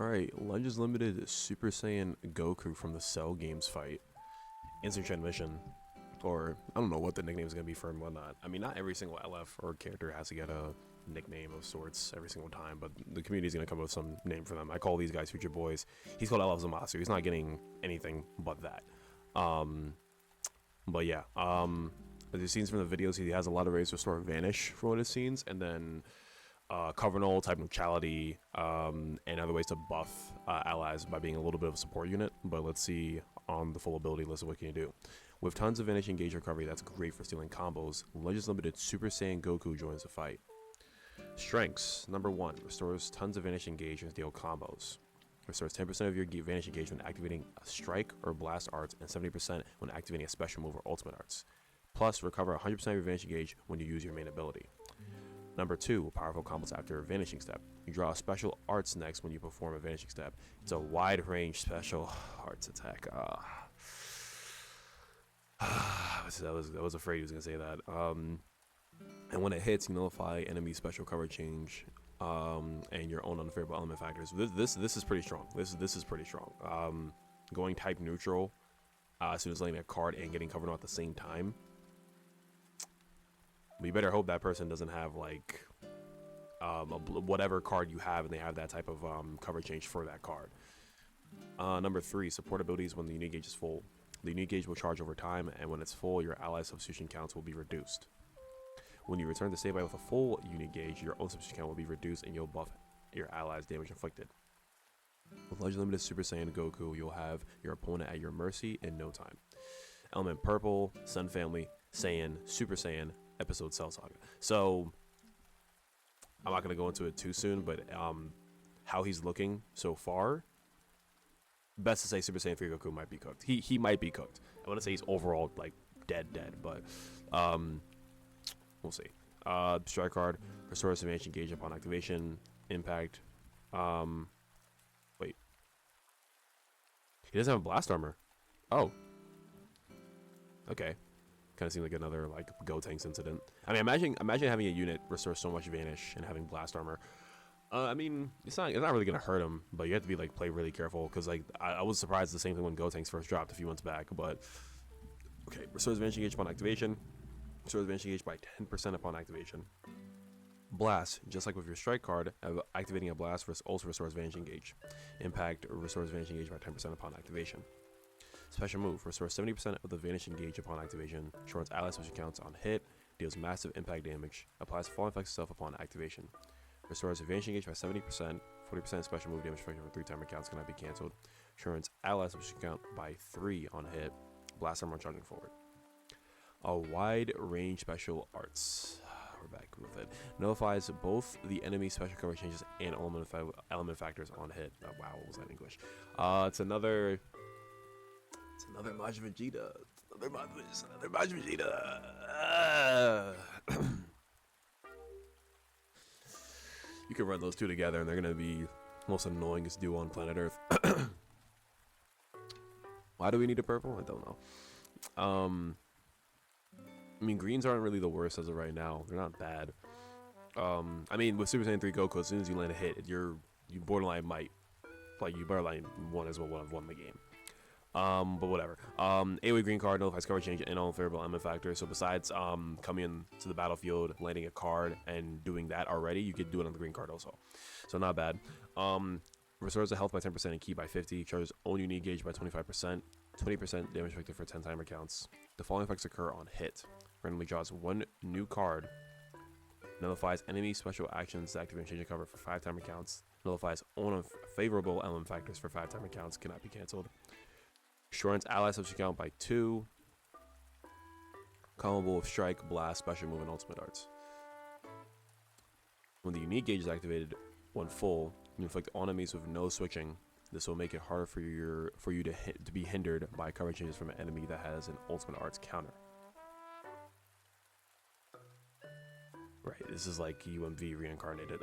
Alright, Legends Limited Super Saiyan Goku from the Cell Games fight. Instant transmission. Or, I don't know what the nickname is going to be for him and whatnot. I mean, not every single LF or character has to get a nickname of sorts every single time, but the community is going to come up with some name for them. I call these guys Future Boys. He's called LF Zamasu. He's not getting anything but that. But yeah, as you've seen from the videos, he has a lot of ways to restore Vanish from what it seems, and then Covenal, type neutrality, and other ways to buff allies by being a little bit of a support unit. But let's see on the full ability list of what can you do. With tons of Vanish engage recovery, that's great for stealing combos. Legends Limited Super Saiyan Goku joins the fight. Strengths: number 1, restores tons of Vanish engage and deal combos. Restores 10% of your Vanish engage when activating a strike or blast arts, and 70% when activating a special move or ultimate arts. Plus, recover 100% of your Vanish engage when you use your main ability. Number 2, powerful combos after a Vanishing Step. You draw special arts next when you perform a Vanishing Step. It's a wide range special arts attack. I was afraid he was going to say that. And when it hits, you nullify enemy special cover change and your own unfavorable element factors. This is pretty strong. This is pretty strong. Going type neutral as soon as letting a card and getting covered on at the same time. But you better hope that person doesn't have like whatever card you have and they have that type of cover change for that card. Number 3, support abilities when the unique gauge is full. The unique gauge will charge over time, and when it's full, your ally substitution counts will be reduced. When you return to standby with a full unique gauge, your own substitution count will be reduced and you'll buff your allies' damage inflicted. With Legend Limited Super Saiyan Goku, you'll have your opponent at your mercy in no time. Element Purple, Sun Family, Saiyan, Super Saiyan, Episode Cell Saga. So, I'm not going to go into it too soon, but how he's looking so far, best to say Super Saiyan 3 Goku might be cooked. He might be cooked. I want to say he's overall like dead, but we'll see. Strike card, restores advantage engage upon activation, impact. Wait. He doesn't have a blast armor. Oh. Okay. Kind of seems like another like Gotenks incident. I mean, imagine having a unit restore so much vanish and having blast armor. I mean, it's not really gonna hurt him, but you have to be like play really careful because like I was surprised the same thing when Gotenks first dropped a few months back. But okay, restores advantage engage upon activation. Restores advantage engage by 10% upon activation. Blast, just like with your strike card, activating a blast also restores advantage engage. Impact restores advantage engage by 10% upon activation. Special move, restores 70% of the vanish engage upon activation, shortens ally special counts on hit, deals massive impact damage, applies falling effects itself upon activation. Restores advantage engage by 70%, 40% special move damage effect for 3 timer counts cannot be cancelled. Shortens ally special count by 3 on hit, blast armor charging forward. A wide range special arts. We're back with it. Nullifies both the enemy special cover changes and element factors on hit. Oh, wow, what was that in English? It's another Majin Vegeta. Another Majin Vegeta. You can run those two together, and they're gonna be most annoyingest duo on planet Earth. Why do we need a purple? I don't know. I mean, greens aren't really the worst as of right now. They're not bad. I mean, with Super Saiyan 3 Goku, as soon as you land a hit, you borderline might, like, you borderline won as well won the game. But whatever. AoE green card nullifies cover change and all favorable element factors. So besides coming into the battlefield, landing a card, and doing that already, you could do it on the green card also. So not bad. Restores the health by 10% and ki by 50. Charges own unique gauge by 25%. 20% damage inflicted for 10 timer counts. The following effects occur on hit. Randomly draws 1 new card. Nullifies enemy special actions to activate and change the cover for 5 timer counts. Nullifies own favorable element factors for 5 timer counts. Cannot be cancelled. Shortens ally substitute count by 2. Comboable with strike, blast, special move, and ultimate arts. When the unique gauge is activated, when full, you inflict on enemies with no switching. This will make it harder for you to be hindered by cover changes from an enemy that has an ultimate arts counter. Right, this is like UMV reincarnated.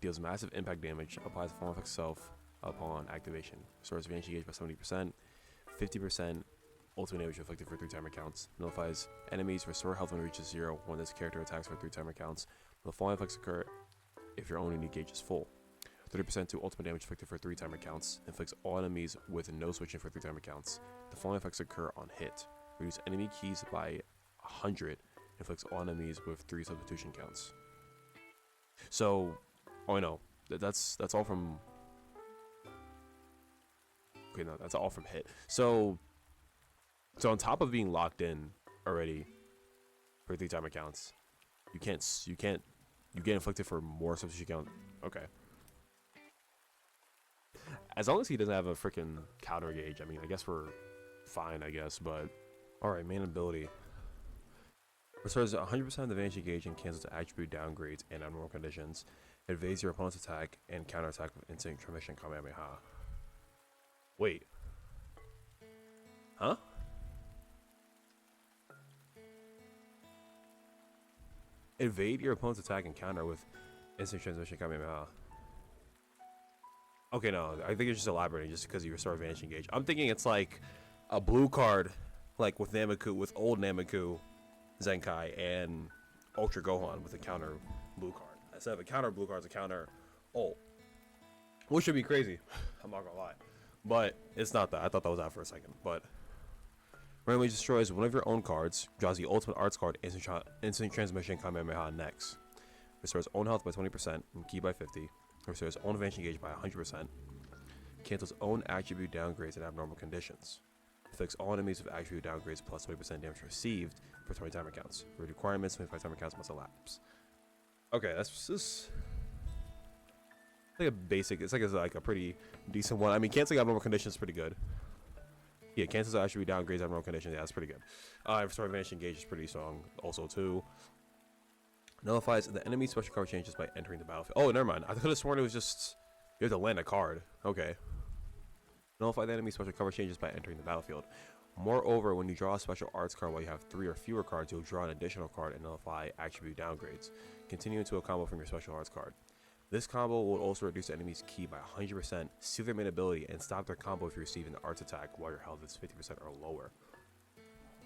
Deals massive impact damage, applies the falling effect itself upon activation. Restores advantage engage by 70%, 50% ultimate damage inflicted for 3 timer counts. Nullifies enemies, restore health when it reaches 0 when this character attacks for 3 timer counts. The following effects occur if your own unique gauge is full. 30% to ultimate damage inflicted for 3 timer counts. Inflicts all enemies with no switching for 3 timer counts. The following effects occur on hit. Reduce enemy keys by 100. Inflicts all enemies with 3 substitution counts. So, oh no, that's all from. Okay, no, that's all from hit. So on top of being locked in already for 3 timer counts, you get inflicted for more substitution count. Okay. As long as he doesn't have a freaking counter gauge, I mean, I guess we're fine, I guess, but alright, main ability. Restores 100% of the advantage gauge and cancels attribute downgrades and abnormal conditions. Evades your opponent's attack and counterattack with instant transmission Kamehameha. Wait. Huh? Evade your opponent's attack and counter with instant transmission Kamehameha. Okay, no, I think it's just elaborating just because you restore advantage gauge. I'm thinking it's like a blue card, like with Nameku, with old Nameku, Zenkai, and Ultra Gohan with a counter blue card. Instead of a counter blue card, it's a counter ult. Which should be crazy. I'm not gonna lie. But it's not that. I thought that was that for a second. But randomly destroys one of your own cards, draws the ultimate arts card, instant transmission Kamehameha next. Restores own health by 20% and ki by 50. Restores own advantage engage by 100%. Cancels own attribute downgrades and abnormal conditions. Afflicts all enemies with attribute downgrades plus 20% damage received for 20 timer counts. For requirements, 25 timer counts must elapse. Okay, that's just like a basic. It's like a pretty decent one. I mean, canceling abnormal conditions is pretty good. Yeah, cancels attribute downgrades abnormal conditions. Yeah, that's pretty good. Restore advantage engage is pretty strong also too. Nullifies the enemy special cover changes by entering the battlefield. Oh, never mind. I could have sworn it was just you have to land a card. Okay. Nullify the enemy special cover changes by entering the battlefield. Moreover, when you draw a special arts card while you have 3 or fewer cards, you'll draw an additional card and nullify attribute downgrades. Continue into a combo from your special arts card. This combo will also reduce the enemy's ki by 100%, seal their main ability, and stop their combo if you receive an arts attack while your health is 50% or lower.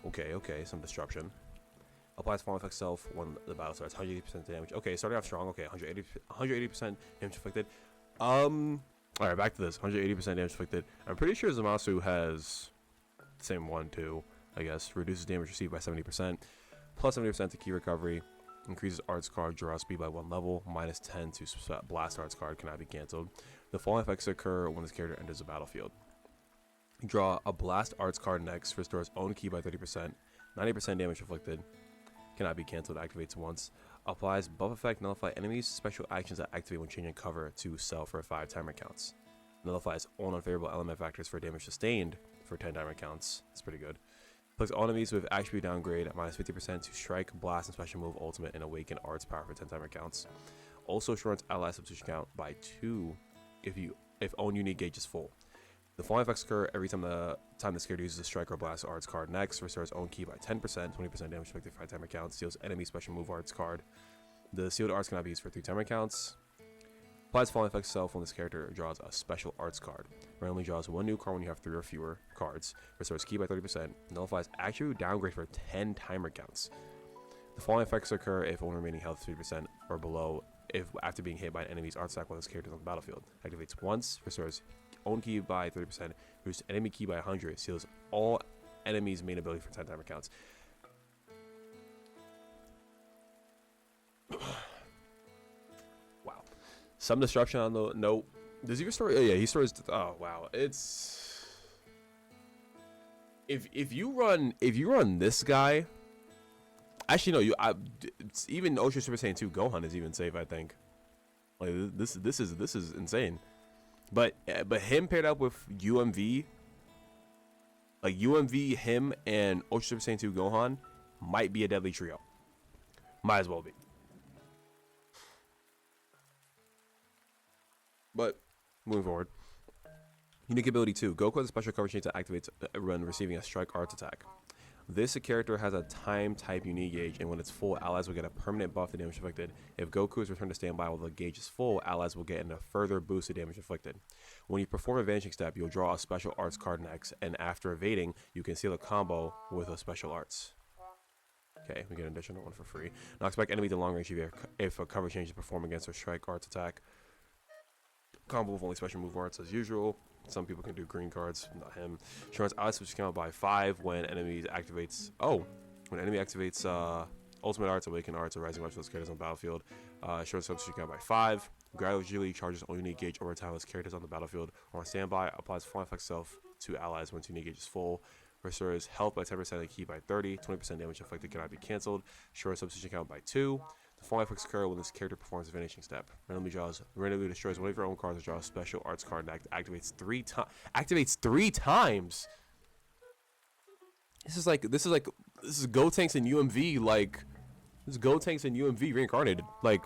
Okay, some disruption. Applies fallen effect self when the battle starts. 180% damage. Okay, starting off strong. Okay, 180% damage inflicted. Alright, back to this. 180% damage inflicted. I'm pretty sure Zamasu has the same one too, I guess. Reduces damage received by 70%. Plus 70% to ki recovery. Increases arts card draw speed by 1 level. Minus 10 to blast arts card. Cannot be cancelled. The following effects occur when this character enters the battlefield. Draw a blast arts card next. Restores own ki by 30%. 90% damage inflicted. Cannot be cancelled. Activates once. Applies buff effect. Nullify enemies' special actions that activate when changing cover to sell for 5 timer counts. Nullifies all unfavorable element factors for damage sustained for 10 timer counts. That's pretty good. Afflicts all enemies with attribute downgrade at minus 50% to strike, blast, and special move ultimate and awaken arts power for 10 timer counts. Also shortens ally substitution count by 2 if own unique gauge is full. The following effects occur every time this character uses a strike or blast arts card next. Restores own ki by 10%, 20% damage inflicted 5 timer counts. Steals enemy special move arts card. The sealed arts cannot be used for 3 timer counts. Applies following effects self when this character draws a special arts card. Randomly draws 1 new card when you have 3 or fewer cards. Restores ki by 30%. Nullifies attribute downgrade for 10 timer counts. The following effects occur if only remaining health is 3% or below if after being hit by an enemy's arts attack while this character is on the battlefield. Activates once. Restores own ki by 30%, reduces enemy ki by 100, seals all enemies' main ability for 10 timer counts. Wow. Some disruption on the note. Does he restore? Oh, yeah, he stores. Oh wow, it's if you run this guy. Actually, no. It's even Ultra Super Saiyan 2 Gohan is even safe. I think. Like this is insane. But him paired up with UMV, like UMV, him and Ultra Super Saiyan 2 Gohan might be a deadly trio. Might as well be. But moving forward, unique ability 2. Goku has a special cover change that activates when receiving a strike arts attack. This character has a time type unique gauge, and when it's full, allies will get a permanent buff to damage inflicted. If Goku is returned to standby while the gauge is full, allies will get a further boost to damage inflicted. When you perform a vanishing step, you'll draw a special arts card next, and after evading, you can seal a combo with a special arts. Okay, we get an additional one for free. Knocks back enemy to long range if a cover change is performed against a strike arts attack. Combo with only special move arts as usual. Some people can do green cards, not him. Shorts ally switch count by 5 when enemies activates. Oh, when enemy activates ultimate arts, awaken arts, or rising arts for those characters on the battlefield. Short substitute count by 5. Gradually charges all unique gauge over time as characters on the battlefield or on standby. Applies full effect self to allies when unique gauge is full. Restores health by 10% and key by 30. 20% damage inflicted cannot be cancelled. Short substitution count by 2. The full effects occur when this character performs a finishing step. Randomly destroys one of your own cards or draws a special arts card and activates 3 times. Activates 3 times. This is Gotenks and UMV, like this is Gotenks and UMV reincarnated. Like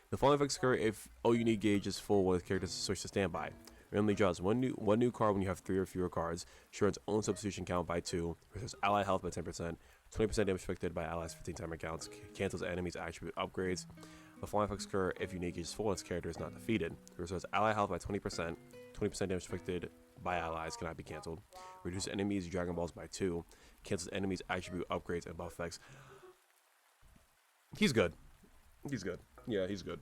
the following effects occur if all unique gauge is full when the character switch to standby. Randomly draws one new card when you have 3 or fewer cards. Share its own substitution count by 2. Restores ally health by 10%. 20% damage inflicted by allies 15 timer counts. Cancels enemies attribute upgrades. The following effects occur if unique gauge is full and its character is not defeated. Restores ally health by 20%. 20% damage inflicted by allies cannot be cancelled. Reduce enemies Dragon Balls by 2. Cancels enemies attribute upgrades and buff effects. He's good. He's good. Yeah, he's good.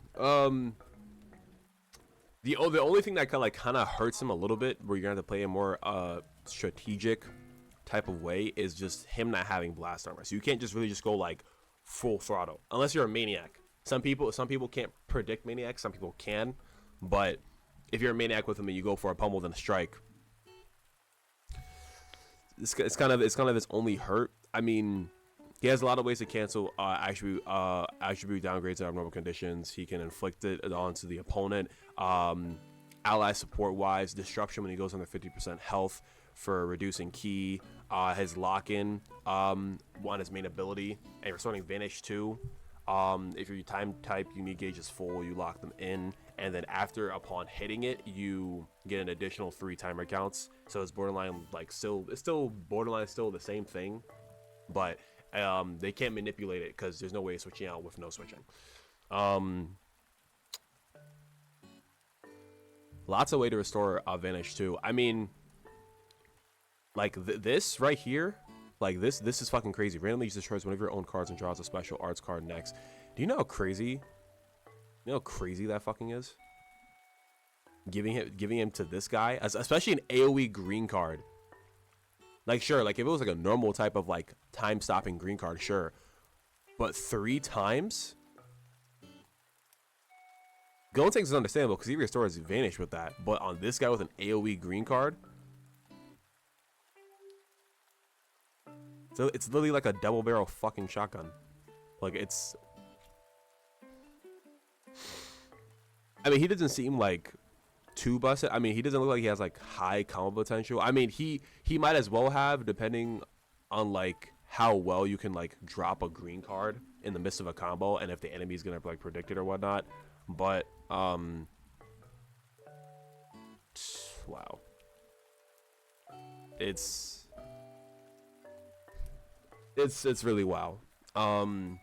The only thing that kind of hurts him a little bit, where you're gonna have to play a more strategic type of way, is just him not having blast armor. So you can't just really just go like full throttle unless you're a maniac. Some people can't predict maniacs. Some people can, but if you're a maniac with him and you go for a pummel then a strike, it's kind of his only hurt. I mean, he has a lot of ways to cancel attribute downgrades in abnormal conditions. He can inflict it onto the opponent. Ally support wise, disruption when he goes under 50% health for reducing key. His lock-in on his main ability, and restoring vanish too. If your time type unique gauge is full, you lock them in, and then upon hitting it, you get an additional 3 timer counts. So it's borderline borderline the same thing, but they can't manipulate it because there's no way of switching out with no switching. Lots of way to restore vanish too. I mean, like this right here, like this is fucking crazy. Randomly destroys one of your own cards and draws a special arts card next. Do you know how crazy? You know how crazy that fucking is? Giving him to this guy, especially an AoE green card. Like sure, like if it was like a normal type of like time stopping green card, sure, but 3 times. Gotenks is understandable because he restores vanish with that, but on this guy with an AoE green card, so it's literally like a double barrel fucking shotgun. Like it's, I mean, he doesn't seem like too busted. I mean, he doesn't look like he has like high combo potential. I mean, he might as well have, depending on like how well you can like drop a green card in the midst of a combo, and if the enemy's gonna like predict it or whatnot. But wow, it's really wow. I'm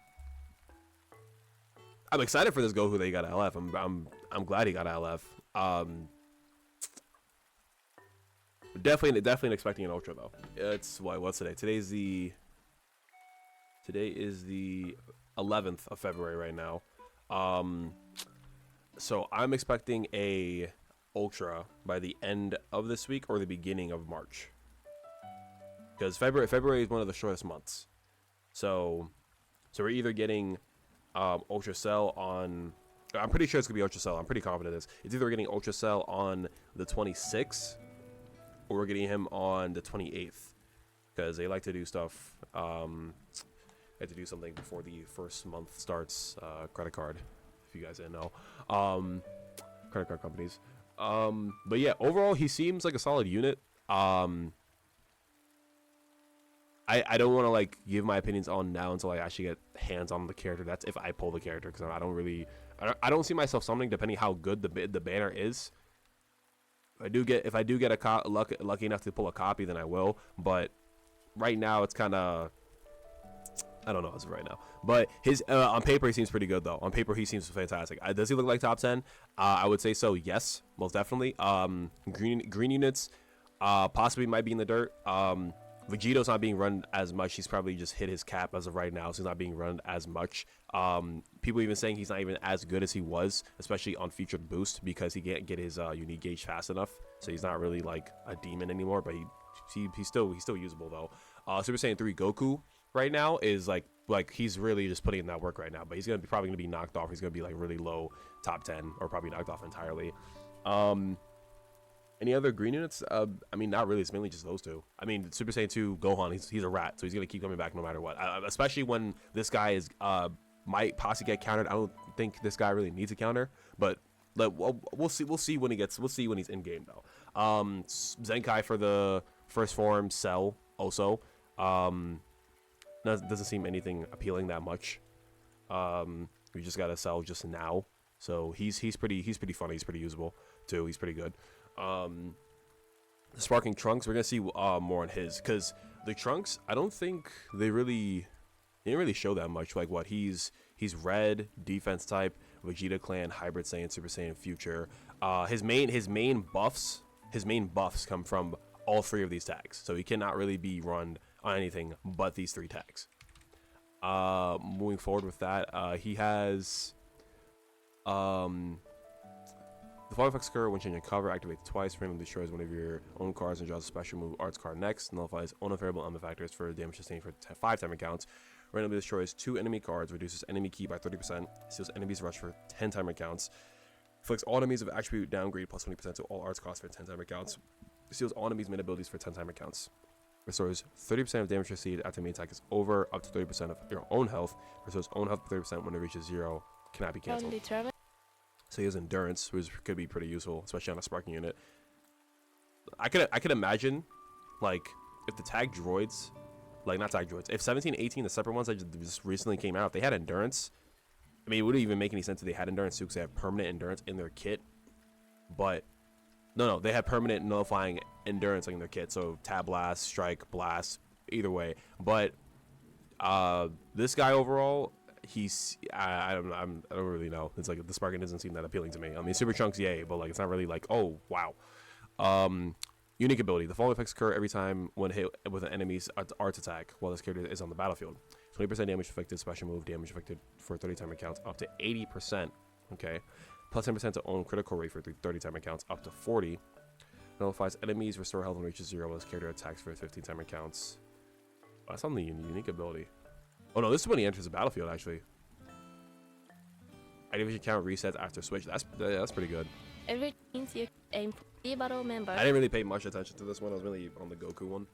excited for this Goku that he got at LF. I'm glad he got at LF. Definitely expecting an Ultra though. It's what's today? Today is the 11th of February right now. So I'm expecting a Ultra by the end of this week or the beginning of March, because February is one of the shortest months. So we're either getting Ultra Cell on, I'm pretty sure it's gonna be Ultra Cell. I'm pretty confident it's either getting Ultra Cell on the 26th or we're getting him on the 28th, because they like to do stuff. They have to do something before the first month starts. Credit card, if you guys didn't know. Credit card companies. But yeah, overall he seems like a solid unit. I don't want to like give my opinions on now until I actually get hands on the character. That's if I pull the character, because I don't see myself summoning depending how good the banner is. If I do get lucky enough to pull a copy, then I will. But right now it's kind of, I don't know as of right now. But his on paper he seems pretty good though. On paper he seems fantastic. Does he look like top 10? I would say so. Yes, most definitely. Green units possibly might be in the dirt. Vegito's not being run as much. He's probably just hit his cap as of right now, so he's not being run as much. People even saying he's not even as good as he was, especially on featured boost, because he can't get his unique gauge fast enough. So he's not really like a demon anymore, but he's still usable though. Super Saiyan 3 Goku right now is like he's really just putting in that work right now, but he's probably gonna be knocked off. He's gonna be like really low top 10 or probably knocked off entirely. Any other green units? I mean, not really. It's mainly just those two. I mean, Super Saiyan 2 Gohan, he's a rat, so he's gonna keep coming back no matter what. Especially when this guy is might possibly get countered. I don't think this guy really needs a counter, but we'll see. We'll see when he's in game though. Zenkai for the first form, Cell also. Doesn't seem anything appealing that much. We just got to Cell just now, so he's pretty funny. He's pretty usable too. He's pretty good. The Sparking Trunks, we're gonna see more on his, because the Trunks, I don't think they didn't really show that much. Like what he's red defense type, Vegeta clan, Hybrid Saiyan, Super Saiyan future. His main buffs come from all three of these tags, so he cannot really be run on anything but these three tags. Moving forward with that, he has the follow effects occur when changing cover, activates twice, randomly destroys one of your own cards and draws a special move arts card next, nullifies unfavorable element factors for damage sustained for 5 timer counts, randomly destroys 2 enemy cards, reduces enemy key by 30%, steals enemies rush for 10 timer counts, inflicts all enemies of attribute downgrade plus 20% to all arts costs for 10 timer counts, steals all enemies main abilities for 10 timer counts, restores 30% of damage received after main attack is over, up to 30% of your own health, restores own health 30% when it reaches 0, cannot be cancelled. So he has endurance, which could be pretty useful, especially on a sparking unit. I could imagine, like, if the tag droids, like not tag droids, if 17, 18, the separate ones that just recently came out, if they had endurance, I mean, it wouldn't even make any sense if they had endurance too, because they have permanent endurance in their kit. But no, they have permanent nullifying endurance in their kit. So tab blast, strike, blast, either way. But this guy overall, I don't really know. It's like the sparking doesn't seem that appealing to me. I mean, Super Trunks, yay, but like it's not really like, oh wow. Unique ability: the following effects occur every time when hit with an enemy's arts attack while this character is on the battlefield. 20% damage affected, special move damage affected for 30 timer counts up to 80%. Okay, plus 10% to own critical rate for 30 timer counts up to 40. Nullifies enemies, restore health when reaches 0 while this character attacks for 15 timer counts. Oh, that's on the unique ability. Oh no, this is when he enters the battlefield actually. Activation count resets after switch. That's pretty good. Every means you aim for the battle member. I didn't really pay much attention to this one. I was really on the Goku one,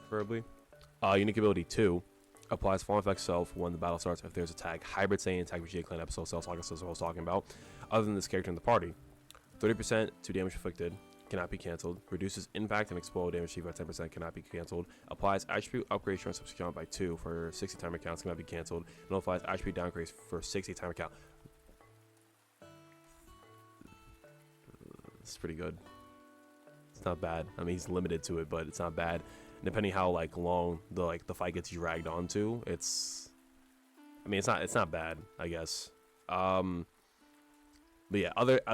preferably. Unique ability 2 applies fallen effect self when the battle starts if there's a tag Hybrid Saiyan tag Vegeta clan episode Cell Saga. That's what I was talking about. Other than this character in the party, 30% to damage inflicted cannot be cancelled. Reduces impact and explode damage received by 10% cannot be cancelled. Applies attribute upgrade short substitute count by 2 for 60 timer counts cannot be cancelled. Nullifies attribute downgrades for 60 timer count. It's pretty good. It's not bad. I mean, he's limited to it, but it's not bad. And depending how like long the fight gets dragged onto, it's. I mean, it's not bad, I guess. But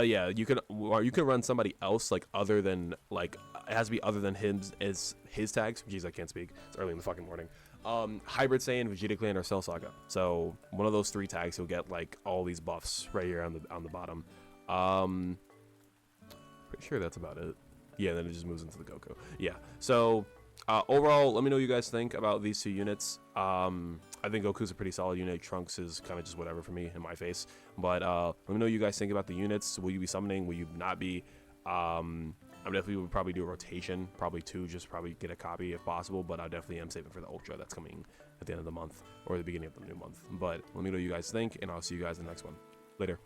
yeah, you can run somebody else like other than like it has to be other than him as his tags. Jeez, I can't speak. It's early in the fucking morning. Hybrid Saiyan, Vegeta Clan, or Cell Saga. So one of those 3 tags, you'll get like all these buffs right here on the bottom. Pretty sure that's about it. Yeah, then it just moves into the Goku. Yeah. So overall, let me know what you guys think about these 2 units. I think Goku's a pretty solid unit. Trunks is kind of just whatever for me in my face. But let me know what you guys think about the units. Will you be summoning? Will you not be? I definitely would probably do a rotation, probably 2, just probably get a copy if possible. But I definitely am saving for the Ultra that's coming at the end of the month or the beginning of the new month. But let me know what you guys think, and I'll see you guys in the next one. Later.